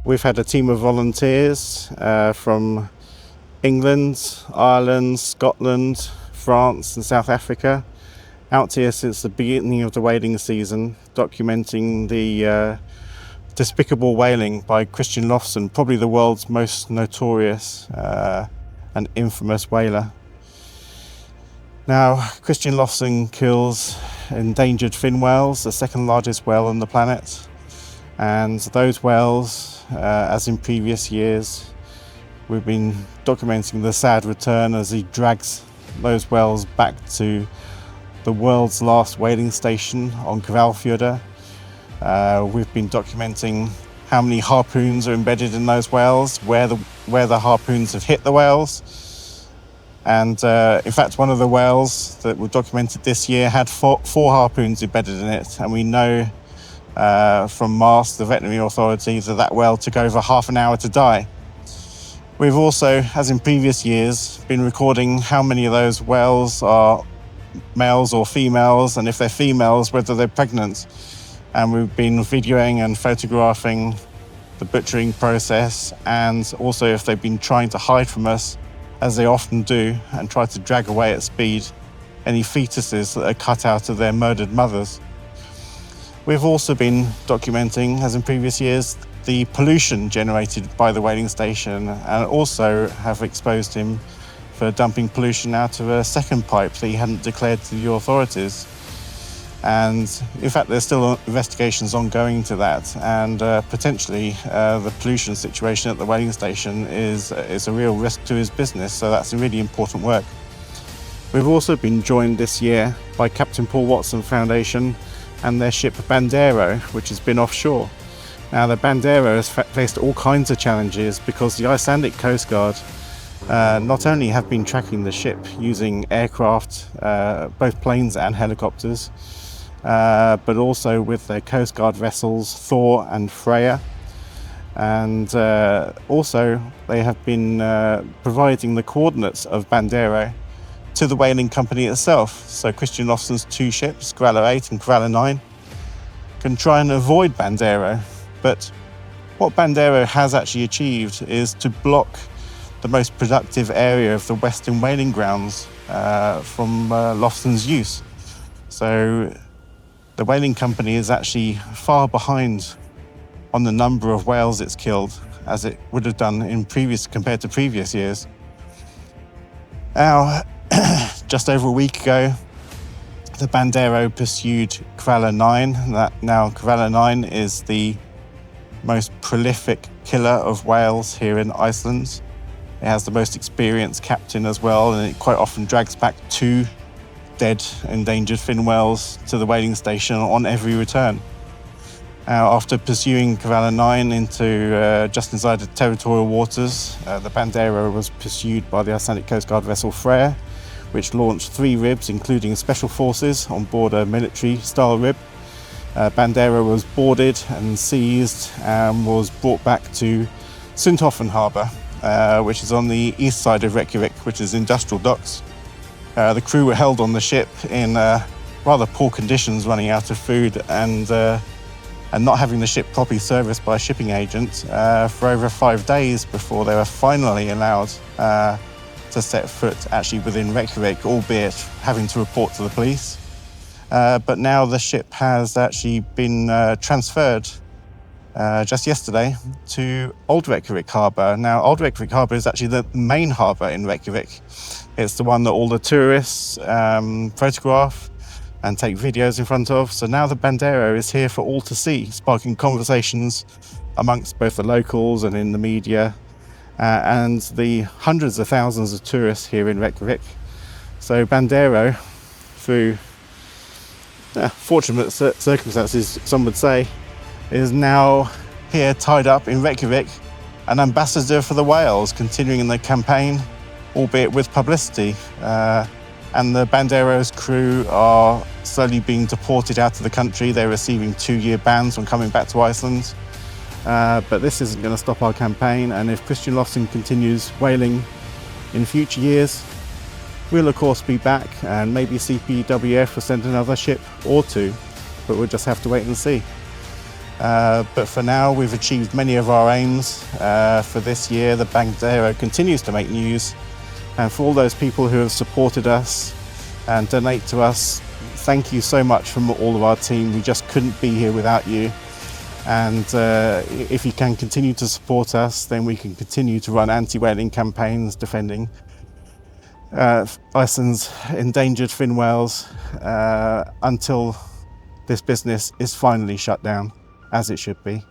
We've had a team of volunteers from England, Ireland, Scotland, France and South Africa out here since the beginning of the whaling season, documenting the despicable whaling by Christian Lofson, probably the world's most notorious and infamous whaler. Now, Christian Lofson kills endangered fin whales, the second largest whale on the planet, and those whales, as in previous years, we've been documenting the sad return as he drags those whales back to the world's last whaling station on Hvalfjörður. We've been documenting how many harpoons are embedded in those whales, where the harpoons have hit the whales. And in fact, one of the whales that were documented this year had four harpoons embedded in it. And we know from Mars, the veterinary authority, that whale took over half an hour to die. We've also, as in previous years, been recording how many of those whales are males or females, and if they're females, whether they're pregnant. And we've been videoing and photographing the butchering process, and also if they've been trying to hide from us, as they often do, and try to drag away at speed any fetuses that are cut out of their murdered mothers. We've also been documenting, as in previous years, the pollution generated by the whaling station, and also have exposed him for dumping pollution out of a second pipe that he hadn't declared to the authorities. And in fact, there's still investigations ongoing to that, and potentially the pollution situation at the whaling station is a real risk to his business, so that's a really important work. We've also been joined this year by Captain Paul Watson Foundation and their ship Bandero, which has been offshore. Now, the Bandero has faced all kinds of challenges because the Icelandic Coast Guard not only have been tracking the ship using aircraft, both planes and helicopters, but also with their Coast Guard vessels Thor and Freya. And also they have been providing the coordinates of Bandero to the whaling company itself. So Christian Lofson's two ships, Hvalur 8 and Hvalur 9, can try and avoid Bandero. But what Bandero has actually achieved is to block the most productive area of the Western whaling grounds from Lofson's use. So the whaling company is actually far behind on the number of whales it's killed, as it would have done compared to previous years. Now, just over a week ago, the Bandero pursued Hvalur 9. Now, Hvalur 9 is the most prolific killer of whales here in Iceland. It has the most experienced captain as well, and it quite often drags back 2 dead endangered fin whales to the whaling station on every return. After pursuing Hvalur 9 into just inside the territorial waters, the Bandero was pursued by the Icelandic Coast Guard vessel Freya, which launched 3 ribs, including special forces on board a military-style rib. Bandero was boarded and seized and was brought back to Sundhofen harbour, which is on the east side of Reykjavik, which is industrial docks. The crew were held on the ship in rather poor conditions, running out of food and not having the ship properly serviced by a shipping agent for over 5 days before they were finally allowed to set foot actually within Reykjavik, albeit having to report to the police. But now the ship has actually been transferred just yesterday to Old Reykjavik harbour. Now, Old Reykjavik harbour is actually the main harbour in Reykjavik. It's the one that all the tourists photograph and take videos in front of. So now the Bandero is here for all to see, sparking conversations amongst both the locals and in the media, and the hundreds of thousands of tourists here in Reykjavik. So Bandero, through fortunate circumstances, some would say, is now here tied up in Reykjavik, an ambassador for the whales, continuing in the campaign, albeit with publicity. And the Bandero's crew are slowly being deported out of the country. They're receiving 2-year bans when coming back to Iceland. But this isn't going to stop our campaign, and if Christian Lofson continues whaling in future years, we'll of course be back, and maybe CPWF will send another ship or 2, but we'll just have to wait and see. But for now, we've achieved many of our aims. For this year, the Bandero continues to make news. And for all those people who have supported us and donate to us, thank you so much from all of our team. We just couldn't be here without you. And if you can continue to support us, then we can continue to run anti-whaling campaigns defending Iceland's endangered fin whales until this business is finally shut down, as it should be.